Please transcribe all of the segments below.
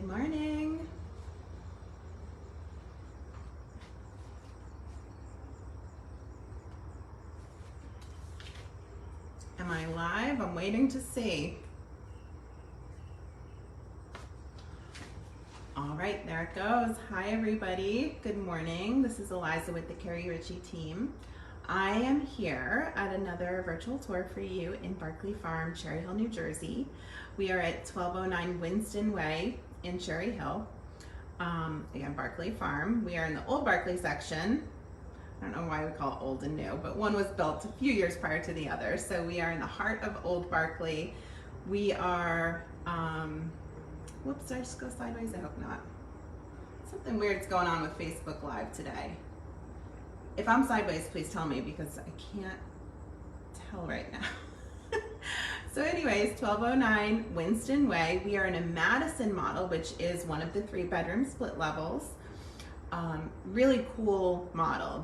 Good morning. Am I live? I'm waiting to see. All right, there it goes. Hi, everybody. Good morning. This is Eliza with the Keri Ricci team. I am here at another virtual tour for you in Barclay Farm, Cherry Hill, New Jersey. We are at 1209 Winston Way in Cherry Hill. Again, Barclay Farm. We are in the old Barclay section. I don't know why we call it old and new, but one was built a few years prior to the other. So we are in the heart of old Barclay. We are, whoops, did I just go sideways? I hope not. Something weird's going on with Facebook Live today. If I'm sideways, please tell me because I can't tell right now. So anyways, 1209 Winston Way. We are in a Madison model, which is one of the 3-bedroom split levels. Really cool model.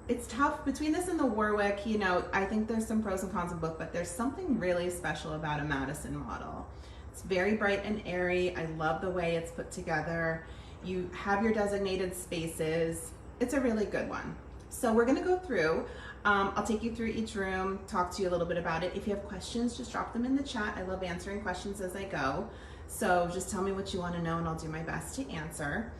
It's tough between this and the Warwick. You know, I think there's some pros and cons of both, but there's something really special about a Madison model. It's very bright and airy. I love the way it's put together. You have your designated spaces. It's a really good one. So we're gonna go through. I'll take you through each room, talk to you a little bit about it. If you have questions, just drop them in the chat. I love answering questions as I go. So just tell me what you wanna know and I'll do my best to answer.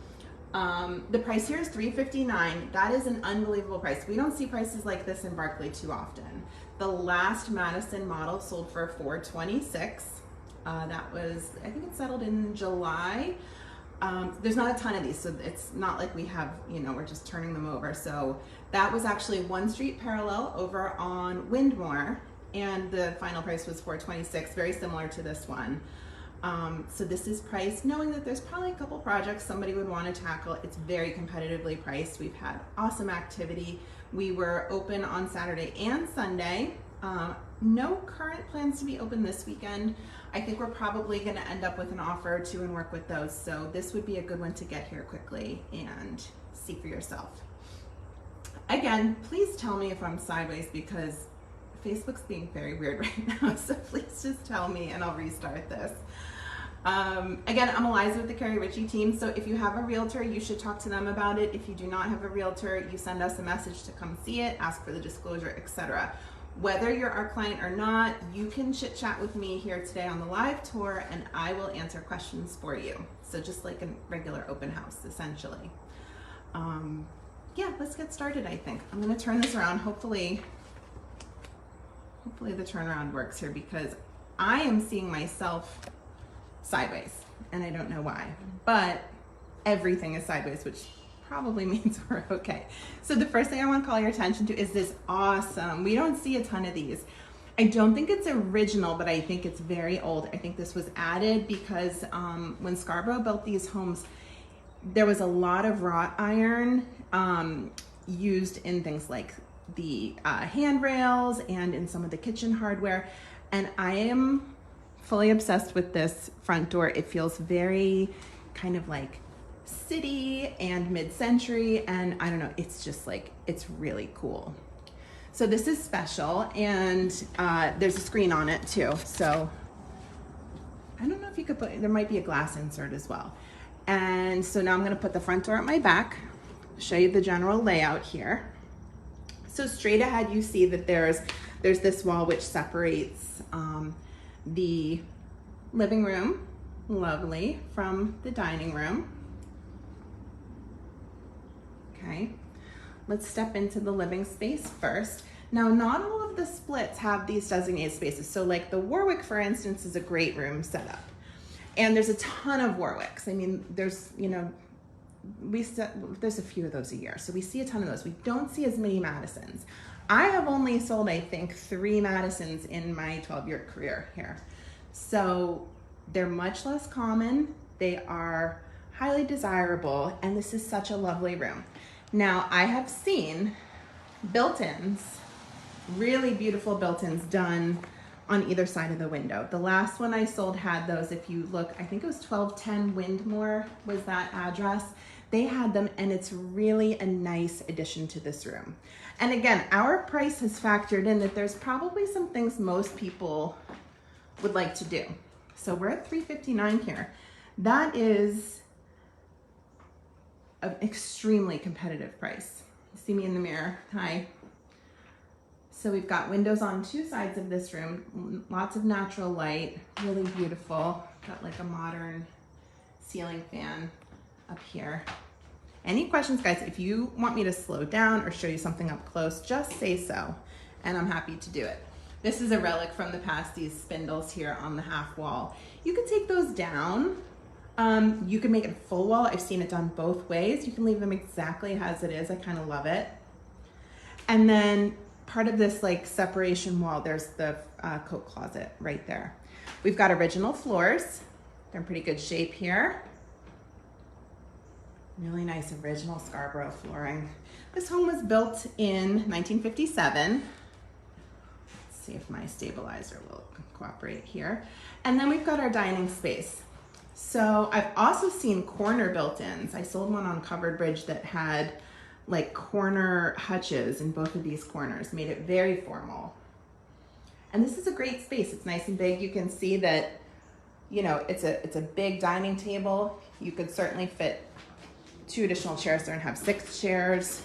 The price here is $359. That is an unbelievable price. We don't see prices like this in Barclay too often. The last Madison model sold for $426. That was, I think it settled in July. There's not a ton of these, so it's not like we have, you know, we're just turning them over. So that was actually one street parallel over on Windmore, and the final price was $426, very similar to this one. So this is priced knowing that there's probably a couple projects somebody would want to tackle. It's very competitively priced. We've had awesome activity. We were open on Saturday and Sunday. No current plans to be open this weekend. I think we're probably going to end up with an offer or two and work with those. So this would be a good one to get here quickly and see for yourself. Again, please tell me if I'm sideways because Facebook's being very weird right now. So please just tell me and I'll restart this. Again, I'm Eliza with the Keri Ricci team. So if you have a realtor, you should talk to them about it. If you do not have a realtor, you send us a message to come see it, ask for the disclosure, etc. Whether you're our client or not, you can chit chat with me here today on the live tour and I will answer questions for you. So just like a regular open house, essentially. Yeah, let's get started, I think. I'm gonna turn this around. Hopefully the turnaround works here because I am seeing myself sideways and I don't know why, but everything is sideways, which probably means we're okay. So the first thing I want to call your attention to is this awesome, we don't see a ton of these. I don't think it's original, but I think it's very old. I think this was added because when Scarborough built these homes, there was a lot of wrought iron used in things like the handrails and in some of the kitchen hardware. And I am fully obsessed with this front door. It feels very kind of like city and mid-century, and I don't know, it's just like, it's really cool. So this is special, and there's a screen on it too. So I don't know if you could put, there might be a glass insert as well. And so now I'm gonna put the front door at my back, show you the general layout here. So straight ahead, you see that there's this wall which separates the living room, lovely, from the dining room. Okay, let's step into the living space first. Now, not all of the splits have these designated spaces. So like the Warwick, for instance, is a great room setup. And there's a ton of Warwicks. I mean, there's, you know, there's a few of those a year. So we see a ton of those. We don't see as many Madisons. I have only sold, I think, 3 Madisons in my 12-year career here. So they're much less common. They are highly desirable. And this is such a lovely room. Now, I have seen built-ins, really beautiful built-ins done on either side of the window. The last one I sold had those. If you look, I think it was 1210 Windmore was that address. They had them, and it's really a nice addition to this room. And again, our price has factored in that there's probably some things most people would like to do. So we're at $359 here. That is an extremely competitive price. You see me in the mirror, hi. So we've got windows on two sides of this room, lots of natural light, really beautiful. Got like a modern ceiling fan up here. Any questions, guys? If you want me to slow down or show you something up close, just say so, and I'm happy to do it. This is a relic from the past, these spindles here on the half wall. You can take those down. You can make it a full wall. I've seen it done both ways. You can leave them exactly as it is. I kind of love it. And then part of this like separation wall, there's the coat closet right there. We've got original floors. They're in pretty good shape here. Really nice original Scarborough flooring. This home was built in 1957. Let's see if my stabilizer will cooperate here. And then we've got our dining space. So I've also seen corner built-ins. I sold one on Covered Bridge that had like corner hutches in both of these corners, made it very formal. And this is a great space. It's nice and big. You can see that, you know, it's a big dining table. You could certainly fit 2 additional chairs there and have 6 chairs.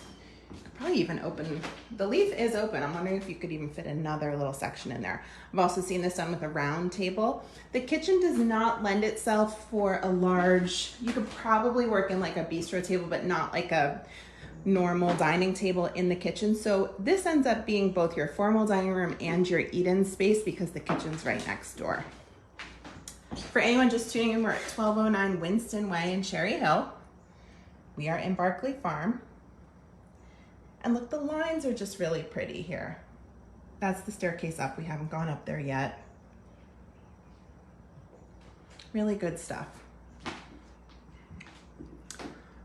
You could probably even open, the leaf is open. I'm wondering if you could even fit another little section in there. I've also seen this done with a round table. The kitchen does not lend itself for a large, you could probably work in like a bistro table, but not like a normal dining table in the kitchen. So this ends up being both your formal dining room and your eat-in space because the kitchen's right next door. For anyone just tuning in, we're at 1209 Winston Way in Cherry Hill. We are in Barkley Farm. And look, the lines are just really pretty here. That's the staircase up. We haven't gone up there yet. Really good stuff.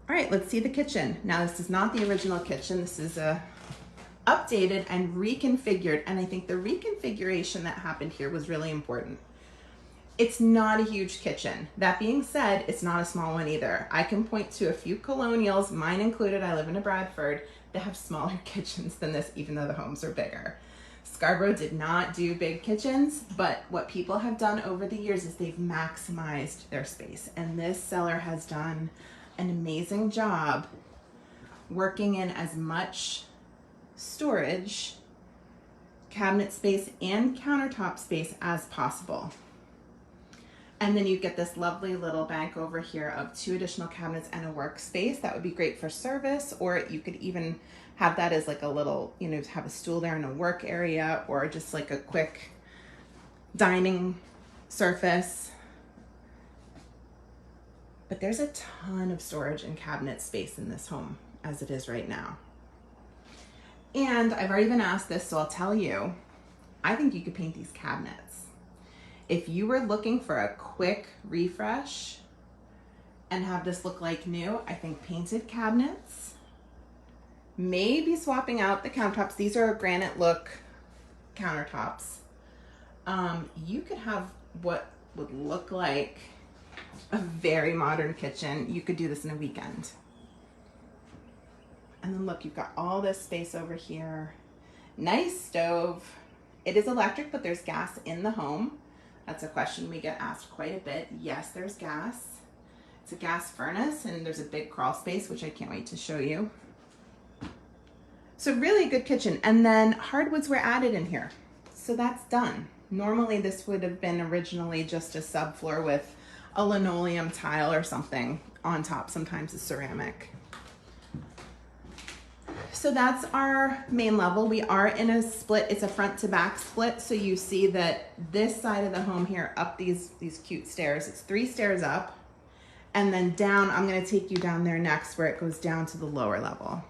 All right, let's see the kitchen. Now, this is not the original kitchen. This is updated and reconfigured. And I think the reconfiguration that happened here was really important. It's not a huge kitchen. That being said, it's not a small one either. I can point to a few colonials, mine included, I live in a Bradford, that have smaller kitchens than this, even though the homes are bigger. Scarborough did not do big kitchens, but what people have done over the years is they've maximized their space. And this seller has done an amazing job working in as much storage, cabinet space, and countertop space as possible. And then you get this lovely little bank over here of 2 additional cabinets and a workspace. That would be great for service, or you could even have that as like a little, you know, have a stool there in a work area, or just like a quick dining surface. But there's a ton of storage and cabinet space in this home as it is right now. And I've already been asked this, so I'll tell you, I think you could paint these cabinets. If you were looking for a quick refresh and have this look like new, I think painted cabinets, maybe swapping out the countertops. These are granite look countertops. You could have what would look like a very modern kitchen. You could do this in a weekend. And then look, you've got all this space over here. Nice stove. It is electric, but there's gas in the home. That's a question we get asked quite a bit. Yes, there's gas. It's a gas furnace, and there's a big crawl space, which I can't wait to show you. So really good kitchen. And then hardwoods were added in here. So that's done. Normally this would have been originally just a subfloor with a linoleum tile or something on top, sometimes a ceramic. So that's our main level. We are in a split, it's a front to back split. So you see that this side of the home here, up these cute stairs, it's 3 stairs up, and then down, I'm gonna take you down there next where it goes down to the lower level.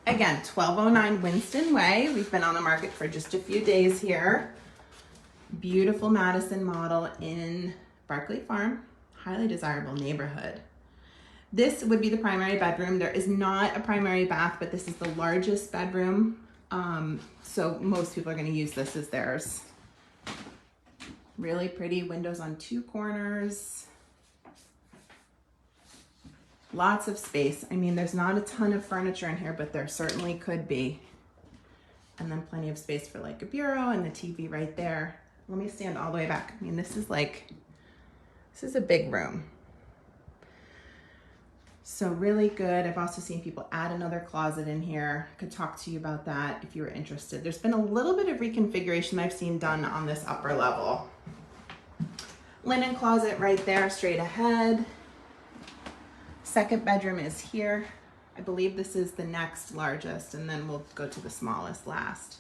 Again, 1209 Winston Way. We've been on the market for just a few days here. Beautiful Madison model in Barkley Farm, highly desirable neighborhood. This would be the primary bedroom. There is not a primary bath, but this is the largest bedroom. So most people are going to use this as theirs. Really pretty windows on 2 corners. Lots of space. I mean, there's not a ton of furniture in here, but there certainly could be. And then plenty of space for like a bureau and the TV right there. Let me stand all the way back. I mean, this is a big room. So really good. I've also seen people add another closet in here. I could talk to you about that if you were interested. There's been a little bit of reconfiguration I've seen done on this upper level. Linen closet right there, straight ahead. Second bedroom is here. I believe this is the next largest, and then we'll go to the smallest last.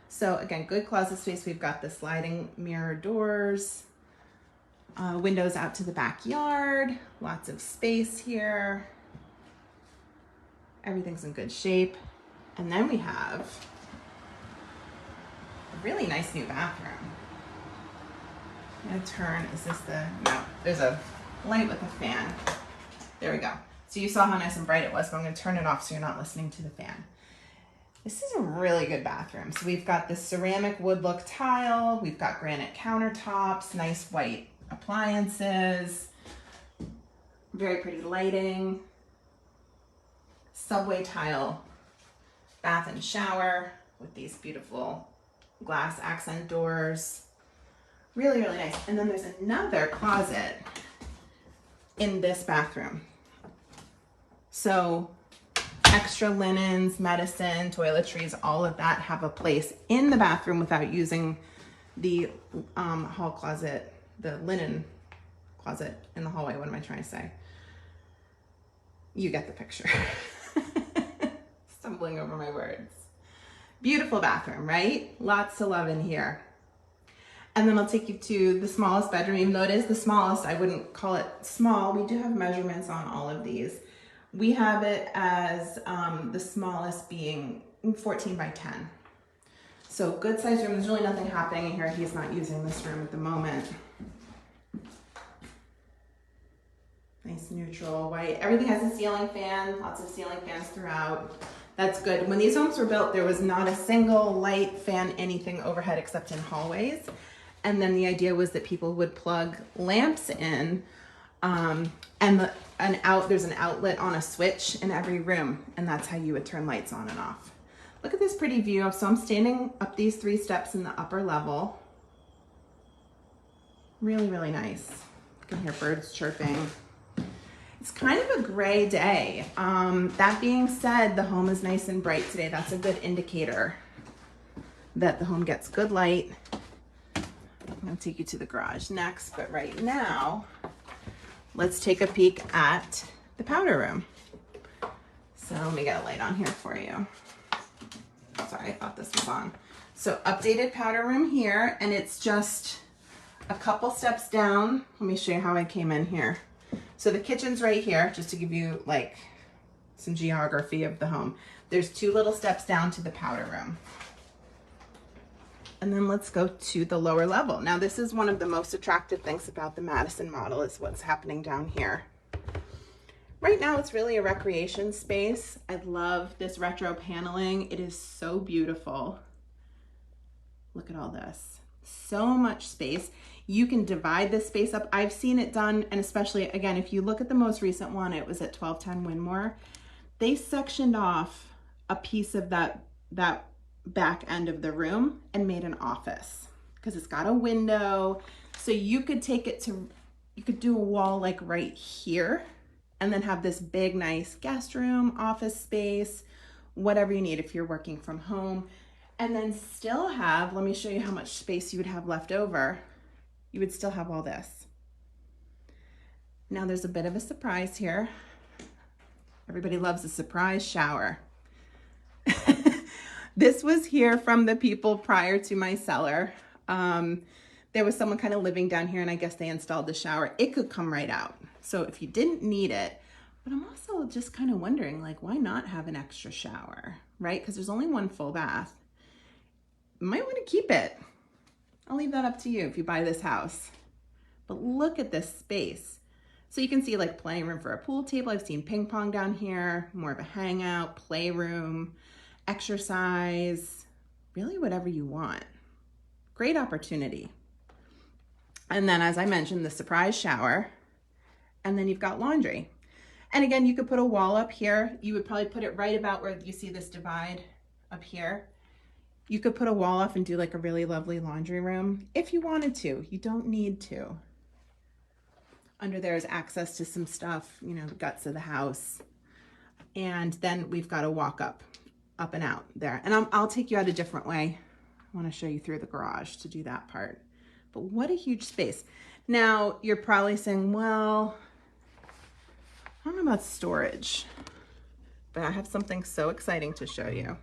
So again, good closet space. We've got the sliding mirror doors, windows out to the backyard, lots of space here. Everything's in good shape. And then we have a really nice new bathroom. I'm gonna turn, no, there's a light with a fan. There we go. So you saw how nice and bright it was, but I'm gonna turn it off so you're not listening to the fan. This is a really good bathroom. So we've got this ceramic wood look tile, we've got granite countertops, nice white appliances, very pretty lighting, subway tile bath and shower with these beautiful glass accent doors. Really, really nice. And then there's another closet in this bathroom. So extra linens, medicine, toiletries, all of that have a place in the bathroom without using the hall closet, the linen closet in the hallway. What am I trying to say? You get the picture. Stumbling over my words. Beautiful bathroom, right? Lots to love in here. And then I'll take you to the smallest bedroom. Even though it is the smallest, I wouldn't call it small. We do have measurements on all of these. We have it as the smallest being 14 by 10. So good sized room. There's really nothing happening in here. He's not using this room at the moment. Nice neutral white. Everything has a ceiling fan, lots of ceiling fans throughout. That's good. When these homes were built, there was not a single light, fan, anything overhead except in hallways. And then the idea was that people would plug lamps in, and there's an outlet on a switch in every room, and that's how you would turn lights on and off. Look at this pretty view. So I'm standing up these 3 steps in the upper level. Really, really nice. You can hear birds chirping. It's kind of a gray day. That being said, the home is nice and bright today. That's a good indicator that the home gets good light. I'm gonna take you to the garage next, but right now, let's take a peek at the powder room. So let me get a light on here for you. Sorry, I thought this was on. So updated powder room here, and it's just a couple steps down. Let me show you how I came in here. So the kitchen's right here, just to give you like some geography of the home. There's 2 little steps down to the powder room. And then let's go to the lower level. Now this is one of the most attractive things about the Madison model is what's happening down here. Right now it's really a recreation space. I love this retro paneling. It is so beautiful. Look at all this. So much space. You can divide this space up. I've seen it done, and especially, again, if you look at the most recent one, it was at 1210 Winmore. They sectioned off a piece of that back end of the room and made an office because it's got a window. So you could take it to, you could do a wall like right here and then have this big, nice guest room, office space, whatever you need if you're working from home. And then still have, let me show you how much space you would have left over. You would still have all this. Now there's a bit of a surprise here. Everybody loves a surprise shower. This was here from the people prior to my seller. There was someone kind of living down here and I guess they installed the shower. It could come right out. So if you didn't need it, but I'm also just kind of wondering, like, why not have an extra shower, right? Because there's only 1 full bath. You might want to keep it. I'll leave that up to you if you buy this house. But look at this space. So you can see like playroom for a pool table. I've seen ping pong down here, more of a hangout, playroom, exercise, really whatever you want. Great opportunity. And then as I mentioned, the surprise shower, and then you've got laundry. And again, you could put a wall up here. You would probably put it right about where you see this divide up here. You could put a wall off and do like a really lovely laundry room if you wanted to. You don't need to. Under there is access to some stuff, you know, the guts of the house. And then we've got to walk up and out there. And I'll take you out a different way. I want to show you through the garage to do that part. But what a huge space. Now, you're probably saying, well, I don't know about storage, but I have something so exciting to show you.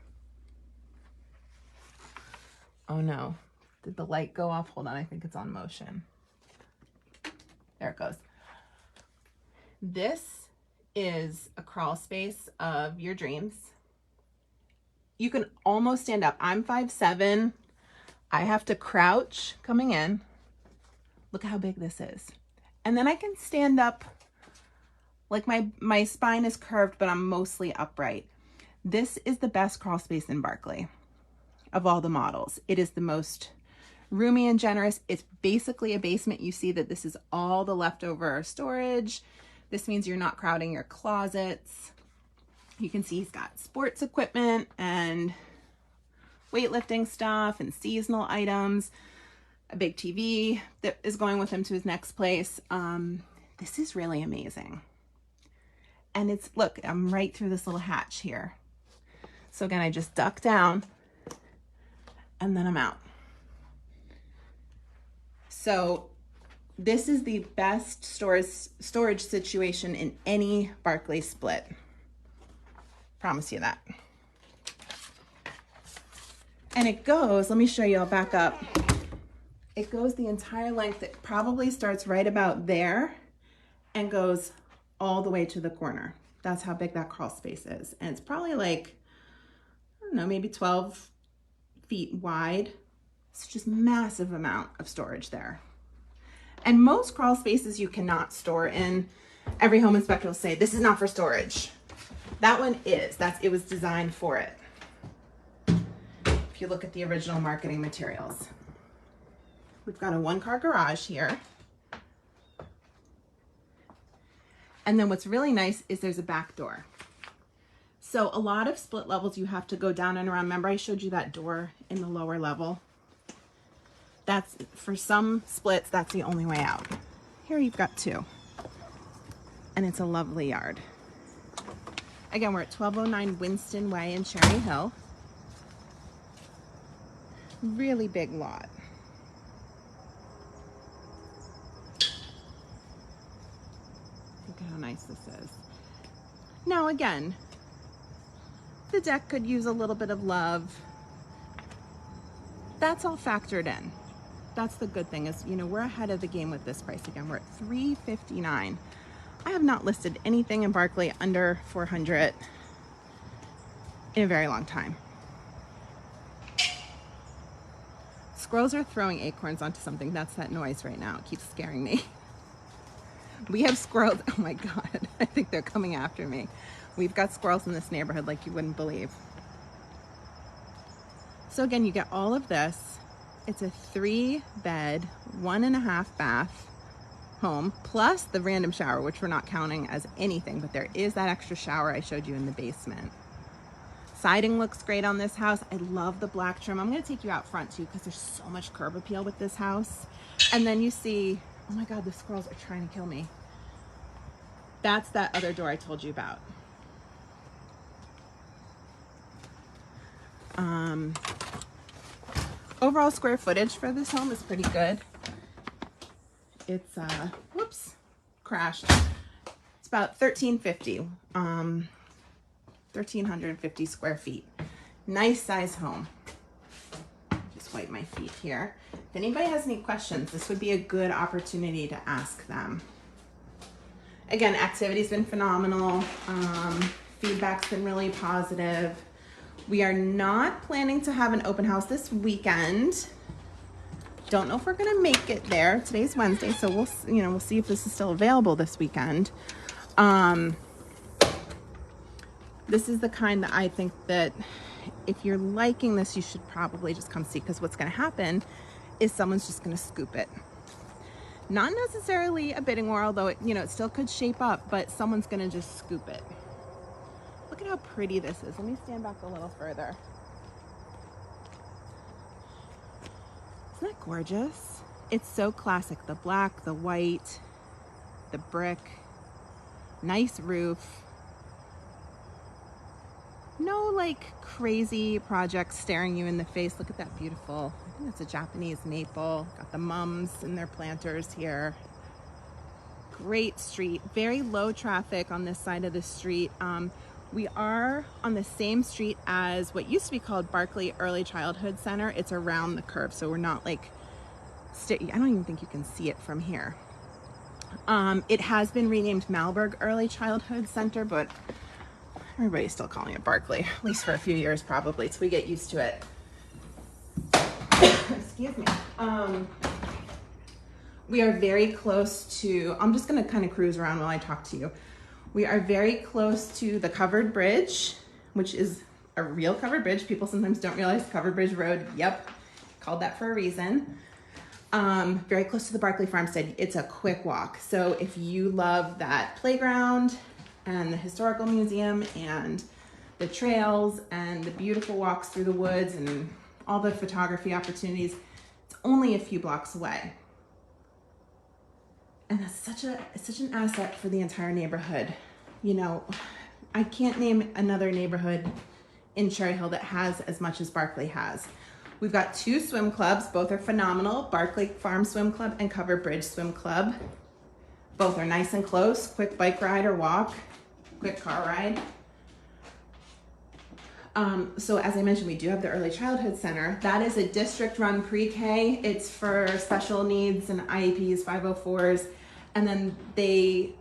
Oh no, did the light go off? Hold on, I think it's on motion. There it goes. This is a crawl space of your dreams. You can almost stand up. I'm 5'7". I have to crouch coming in. Look how big this is. And then I can stand up, like my spine is curved, but I'm mostly upright. This is the best crawl space in Barkley of all the models. It is the most roomy and generous. It's basically a basement. You see that this is all the leftover storage. This means you're not crowding your closets. You can see he's got sports equipment and weightlifting stuff and seasonal items, a big TV that is going with him to his next place. This is really amazing. And it's, look, I'm right through this little hatch here. So again, I just duck down and then I'm out. So this is the best storage situation in any Barkley split. Promise you that. And it goes, let me show you, I'll back up. It goes the entire length. It probably starts right about there and goes all the way to the corner. That's how big that crawl space is. And it's probably like, I don't know, maybe 12 feet wide. It's just massive amount of storage there. And most crawl spaces you cannot store in. Every home inspector will say, this is not for storage. That one is. It was designed for it. If you look at the original marketing materials. We've got a one-car garage here. And then what's really nice is there's a back door. So a lot of split levels you have to go down and around. Remember I showed you that door in the lower level? That's, for some splits, that's the only way out. Here you've got two. And it's a lovely yard. Again, we're at 1209 Winston Way in Cherry Hill. Really big lot. Look at how nice this is. Now again, the deck could use a little bit of love. That's all factored in. That's the good thing is, you know, we're ahead of the game with this price. Again, we're at $359. I have not listed anything in Barkley under $400 in a very long time. Squirrels are throwing acorns onto something. That's that noise right now. It keeps scaring me. We have squirrels. Oh my God. I think they're coming after me. We've got squirrels in this neighborhood like you wouldn't believe. So again, you get all of this. It's a 3-bed, 1.5 bath home, plus the random shower, which we're not counting as anything, but there is that extra shower I showed you in the basement. Siding looks great on this house. I love the black trim. I'm gonna take you out front too, because there's so much curb appeal with this house. And then you see, oh my God, the squirrels are trying to kill me. That's that other door I told you about. Overall square footage for this home is pretty good. It's, whoops, crashed. It's about 1,350, 1,350 square feet. Nice size home. Just wipe my feet here. If anybody has any questions, this would be a good opportunity to ask them. Again, activity's been phenomenal. Feedback's been really positive. We are not planning to have an open house this weekend. Don't know if we're gonna make it there. Today's Wednesday, so we'll see if this is still available this weekend. This is the kind that I think that if you're liking this, you should probably just come see, because what's gonna happen is someone's just gonna scoop it. Not necessarily a bidding war, although it still could shape up, but someone's gonna just scoop it. Look at how pretty this is. Let me stand back a little further. Isn't that gorgeous? It's so classic. The black, the white, the brick, nice roof. No like crazy projects staring you in the face. Look at that beautiful, I think that's a Japanese maple. Got the mums and their planters here. Great street, very low traffic on this side of the street. We are on the same street as what used to be called Barkley Early Childhood Center. It's around the curve, so we're not like, I don't even think you can see it from here. It has been renamed Malberg Early Childhood Center, but everybody's still calling it Barkley, at least for a few years probably, so we get used to it. Excuse me. We are very close to, I'm just gonna kind of cruise around while I talk to you. We are very close to the covered bridge, which is a real covered bridge. People sometimes don't realize Covered Bridge Road, yep, called that for a reason. Very close to the Barkley Farmstead. It's a quick walk. So if you love that playground and the historical museum and the trails and the beautiful walks through the woods and all the photography opportunities, it's only a few blocks away. And that's such an asset for the entire neighborhood. You know, I can't name another neighborhood in Cherry Hill that has as much as Barkley has. We've got 2 swim clubs, both are phenomenal, Barkley Farm Swim Club and Covered Bridge Swim Club. Both are nice and close, quick bike ride or walk, quick car ride. So as I mentioned, we do have the Early Childhood Center. That is a district-run pre-K. It's for special needs and IEPs, 504s. And then they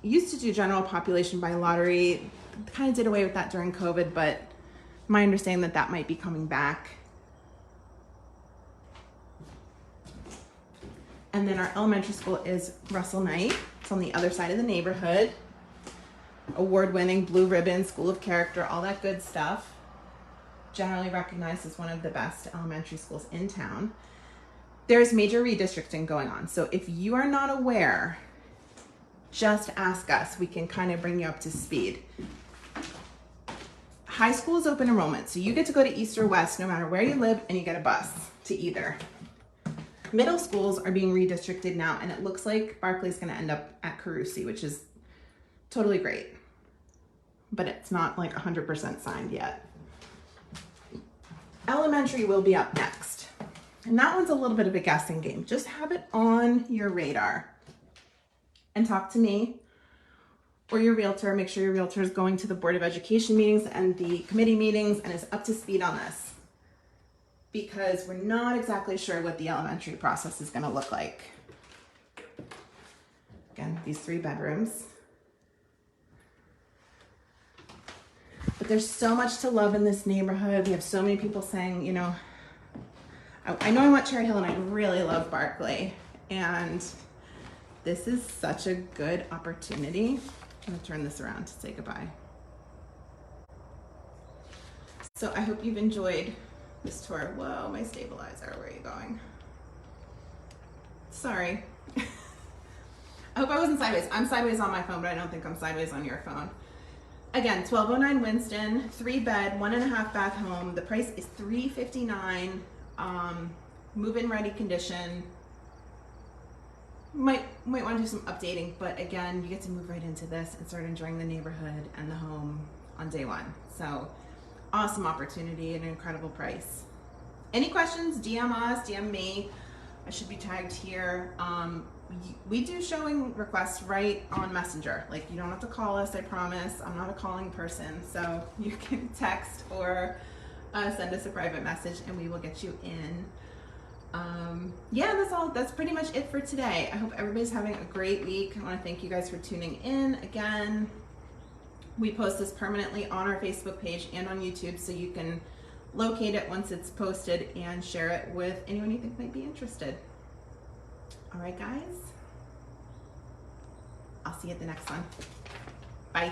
used to do general population by lottery. Kind of did away with that during COVID, but my understanding that that might be coming back. And then our elementary school is Russell Knight. It's on the other side of the neighborhood. Award-winning, blue ribbon, school of character, all that good stuff. Generally recognized as one of the best elementary schools in town. There's major redistricting going on. So if you are not aware, just ask us. We can kind of bring you up to speed. High school is open enrollment. So you get to go to East or West no matter where you live, and you get a bus to either. Middle schools are being redistricted now, and it looks like Barkley's going to end up at Carusi, which is totally great. But it's not like 100% signed yet. Elementary will be up next. And that one's a little bit of a guessing game. Just have it on your radar and talk to me or your realtor. Make sure your realtor is going to the Board of Education meetings and the committee meetings and is up to speed on this, because we're not exactly sure what the elementary process is going to look like. Again, these 3 bedrooms. But there's so much to love in this neighborhood. We have so many people saying, you know, I know I want Cherry Hill and I really love Barkley. And this is such a good opportunity. I'm gonna turn this around to say goodbye. So I hope you've enjoyed this tour. Whoa, my stabilizer, where are you going? Sorry. I hope I wasn't sideways. I'm sideways on my phone, but I don't think I'm sideways on your phone. Again, 1209 Winston, 3-bed, 1.5 bath home. The price is $359. Move-in ready condition. Might want to do some updating, but again, you get to move right into this and start enjoying the neighborhood and the home on day 1. So awesome opportunity and an incredible price. Any questions? DM us, DM me. I should be tagged here. We do showing requests right on Messenger. Like, you don't have to call us, I promise. I'm not a calling person, so you can text or send us a private message and we will get you in. Yeah, that's pretty much it for today. I hope everybody's having a great week. I want to thank you guys for tuning in. Again, we post this permanently on our Facebook page and on YouTube, so you can locate it once it's posted and share it with anyone you think might be interested. All right, guys, I'll see you at the next one. Bye.